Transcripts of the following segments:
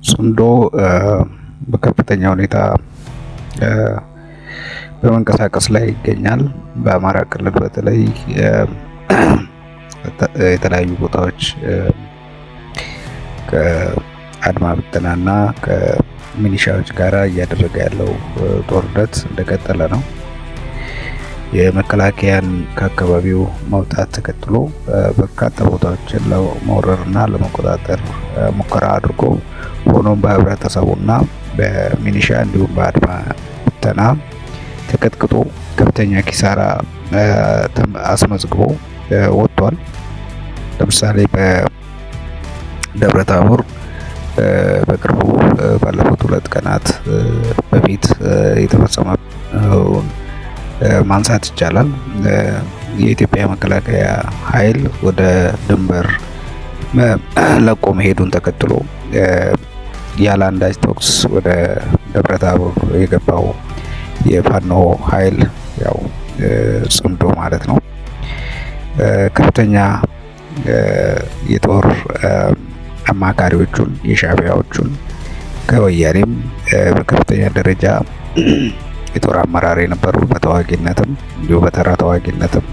ጽምዶ በከፍተኛ ሁኔታ በመንቀሳቀስ ላይ ይገኛል። በአማራ ክልል በተለይ የተለያዩ ቦታዎች ከአድማ ብተናና ከሚሊሻዎች ጋር እያደረገ ያለው ጦርነት እንደቀጠለ ነው። የመከላከያን ከአካባቢው መውጣት ተከትሎ በርካታ ቦታዎችን ለመውረርና ለመቆጣጠር ሙከራ አድርጎ ሆኖም በህብረተሰቡና በሚሊሻ እንዲሁም በአድማ ብተና ተቀጥቅጦ ከፍተኛ ኪሳራ አስመዝግቦ ወጥቷል። ለምሳሌ በደብረ ታቦር በቅርቡ ባለፉት 2 ቀናት በፊት የተፈጸመውን ማንሳት ይቻላል። የኢትዮጵያ መከላከያ ኃይል ወደ ድንበር ለቆ መሄዱን ተከትሎ ያለ አንዳች ተኩስ ወደ ደብረ ታቦር የገባው የፋኖ ኃይል ያው ጽምዶ ማለት ነው ከፍተኛ የጦር አማካሪዎቹን የሻዕቢያዎቹን ከወያኔም በከፍተኛ ደረጃ የጦር አመራር የነበሩ በተዋጊነትም እንዲሁ በተራ ተዋጊነትም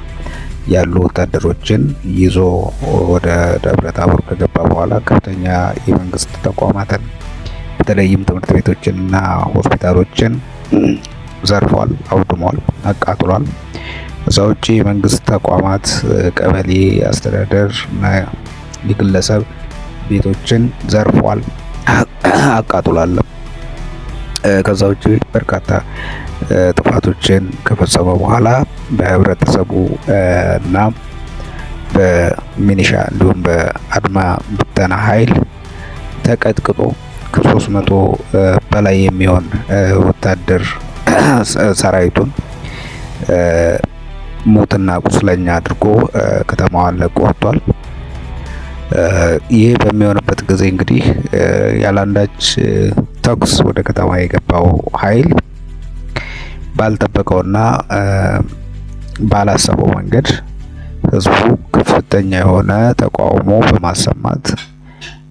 ያሉ ወታደሮችን ይዞ ወደ ደብረ ታቦር ከገባ በኋላ ከፍተኛ የመንግስት ተቋማትን በተለይም ትምህርት ቤቶችንና ሆስፒታሎችን ዘርፏል፣ አውድሟል፣ አቃጥሏል። ከዛ ውጪ የመንግስት ተቋማት፣ ቀበሌ አስተዳደር እና የግለሰብ ቤቶችን ዘርፏል፣ አቃጥሏል። ከዛ ውጪ በርካታ ጥፋቶችን ከፈጸመ በኋላ በህብረተሰቡ እና በሚኒሻ እንዲሁም በአድማ ብተና ኃይል ተቀጥቅጦ ከ300 በላይ የሚሆን ወታደር ሰራዊቱን ሞትና ቁስለኛ አድርጎ ከተማዋን ለቆ ወጥቷል። ይህ በሚሆንበት ጊዜ እንግዲህ ያላንዳች ተኩስ ወደ ከተማ የገባው ኃይል ባልጠበቀውና ባላሰበው መንገድ ህዝቡ ከፍተኛ የሆነ ተቃውሞ በማሰማት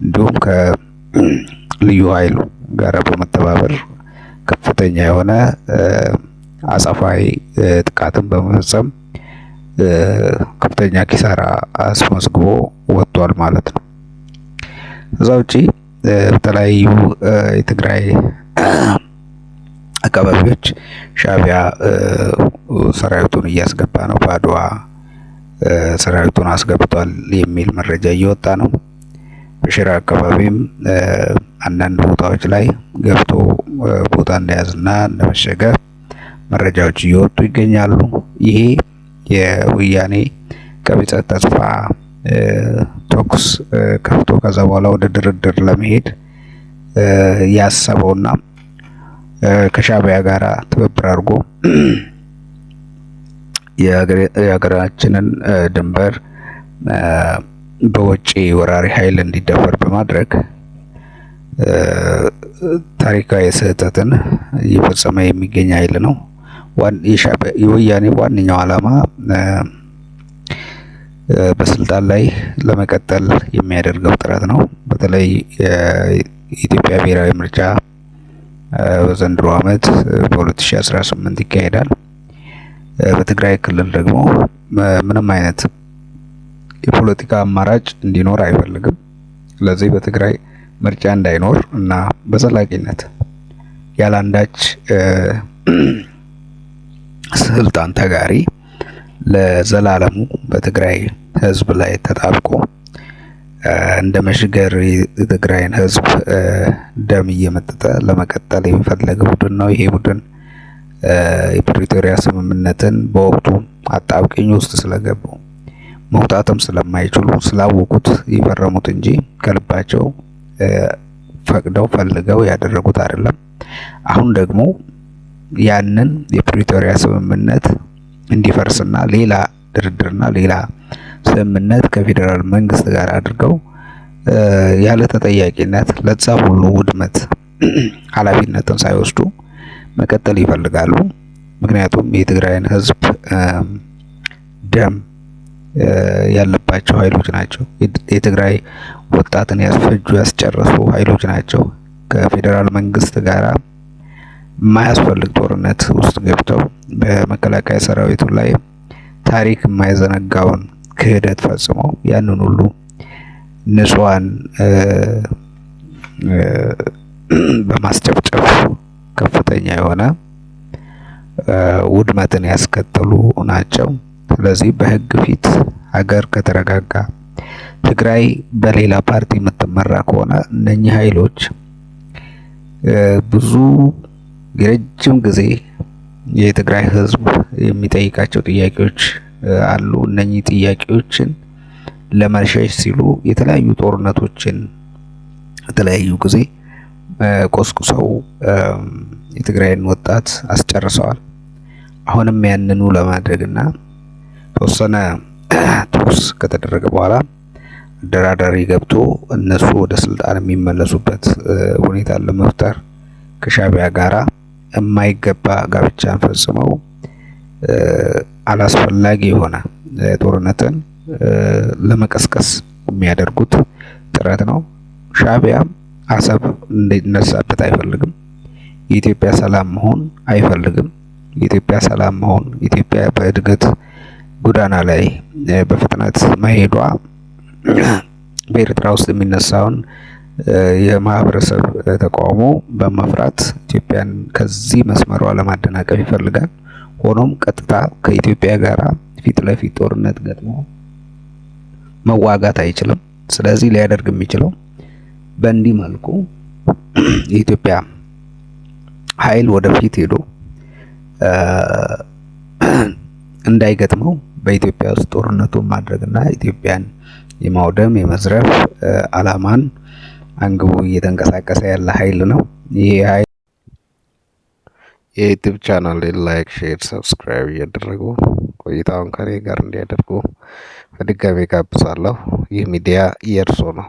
እንዲሁም ከልዩ ኃይሉ ጋር በመተባበር ከፍተኛ የሆነ አጸፋዊ ጥቃትን በመፈጸም ከፍተኛ ኪሳራ አስመዝግቦ ወጥቷል ማለት ነው። ከዛ ውጪ በተለያዩ የትግራይ አካባቢዎች ሻዕቢያ ሰራዊቱን እያስገባ ነው፣ በአድዋ ሰራዊቱን አስገብቷል የሚል መረጃ እየወጣ ነው። በሽራ አካባቢም አንዳንድ ቦታዎች ላይ ገብቶ ቦታ እንደያዝና እንደመሸገ መረጃዎች እየወጡ ይገኛሉ። ይሄ የወያኔ ቀቢጸ ተስፋ ተኩስ ከፍቶ ከዛ በኋላ ወደ ድርድር ለመሄድ ያሰበውና ከሻዕቢያ ጋር ትብብር አድርጎ የሀገራችንን ድንበር በውጪ ወራሪ ኃይል እንዲደፈር በማድረግ ታሪካዊ ስህተትን እየፈጸመ የሚገኝ ኃይል ነው። የወያኔ ዋነኛው ዓላማ በስልጣን ላይ ለመቀጠል የሚያደርገው ጥረት ነው። በተለይ የኢትዮጵያ ብሔራዊ ምርጫ በዘንድሮ ዓመት በ2018 ይካሄዳል። በትግራይ ክልል ደግሞ ምንም አይነት የፖለቲካ አማራጭ እንዲኖር አይፈልግም። ስለዚህ በትግራይ ምርጫ እንዳይኖር እና በዘላቂነት ያላንዳች ስልጣን ተጋሪ ለዘላለሙ በትግራይ ህዝብ ላይ ተጣብቆ እንደ መሽገር የትግራይን ህዝብ ደም እየመጠጠ ለመቀጠል የሚፈለግ ቡድን ነው። ይሄ ቡድን የፕሪቶሪያ ስምምነትን በወቅቱ አጣብቂኝ ውስጥ ስለገቡ መውጣትም ስለማይችሉ ስላወቁት የፈረሙት እንጂ ከልባቸው ፈቅደው ፈልገው ያደረጉት አይደለም። አሁን ደግሞ ያንን የፕሪቶሪያ ስምምነት እንዲፈርስና ሌላ ድርድርና ሌላ ስምምነት ከፌዴራል መንግስት ጋር አድርገው ያለ ተጠያቂነት ለዛ ሁሉ ውድመት ኃላፊነትን ሳይወስዱ መቀጠል ይፈልጋሉ። ምክንያቱም የትግራይን ህዝብ ደም ያለባቸው ኃይሎች ናቸው። የትግራይ ወጣትን ያስፈጁ ያስጨረሱ ኃይሎች ናቸው። ከፌዴራል መንግስት ጋር የማያስፈልግ ጦርነት ውስጥ ገብተው በመከላከያ ሰራዊቱ ላይ ታሪክ የማይዘነጋውን ክህደት ፈጽመው ያንን ሁሉ ንጹሃን በማስጨፍጨፍ ከፍተኛ የሆነ ውድመትን ያስከተሉ ናቸው። ስለዚህ በህግ ፊት ሀገር ከተረጋጋ ትግራይ በሌላ ፓርቲ የምትመራ ከሆነ እነኚህ ኃይሎች ብዙ የረጅም ጊዜ የትግራይ ህዝብ የሚጠይቃቸው ጥያቄዎች አሉ። እነኚህ ጥያቄዎችን ለመሸሽ ሲሉ የተለያዩ ጦርነቶችን የተለያዩ ጊዜ ቆስቁሰው የትግራይን ወጣት አስጨርሰዋል። አሁንም ያንኑ ለማድረግና ተወሰነ ተኩስ ከተደረገ በኋላ አደራዳሪ ገብቶ እነሱ ወደ ስልጣን የሚመለሱበት ሁኔታ ለመፍጠር ከሻዕቢያ ጋራ የማይገባ ጋብቻን ፈጽመው አላስፈላጊ የሆነ ጦርነትን ለመቀስቀስ የሚያደርጉት ጥረት ነው። ሻዕቢያ አሰብ እንዲነሳበት አይፈልግም። የኢትዮጵያ ሰላም መሆን አይፈልግም። የኢትዮጵያ ሰላም መሆን ኢትዮጵያ በእድገት ጎዳና ላይ በፍጥነት መሄዷ በኤርትራ ውስጥ የሚነሳውን የማህበረሰብ ተቃውሞ በመፍራት ኢትዮጵያን ከዚህ መስመሯ ለማደናቀፍ ይፈልጋል። ሆኖም ቀጥታ ከኢትዮጵያ ጋር ፊት ለፊት ጦርነት ገጥሞ መዋጋት አይችልም። ስለዚህ ሊያደርግ የሚችለው በእንዲህ መልኩ የኢትዮጵያ ኃይል ወደፊት ሄዶ እንዳይገጥመው በኢትዮጵያ ውስጥ ጦርነቱን ማድረግና ኢትዮጵያን የማውደም የመዝረፍ አላማን አንግቦ እየተንቀሳቀሰ ያለ ኃይል ነው። ይሄ ኃይል የዩቲዩብ ቻናል ላይክ፣ ሼር፣ ሰብስክራይብ እያደረጉ ቆይታውን ከኔ ጋር እንዲያደርጉ በድጋሚ ጋብዛለሁ። ይህ ሚዲያ የእርሶ ነው።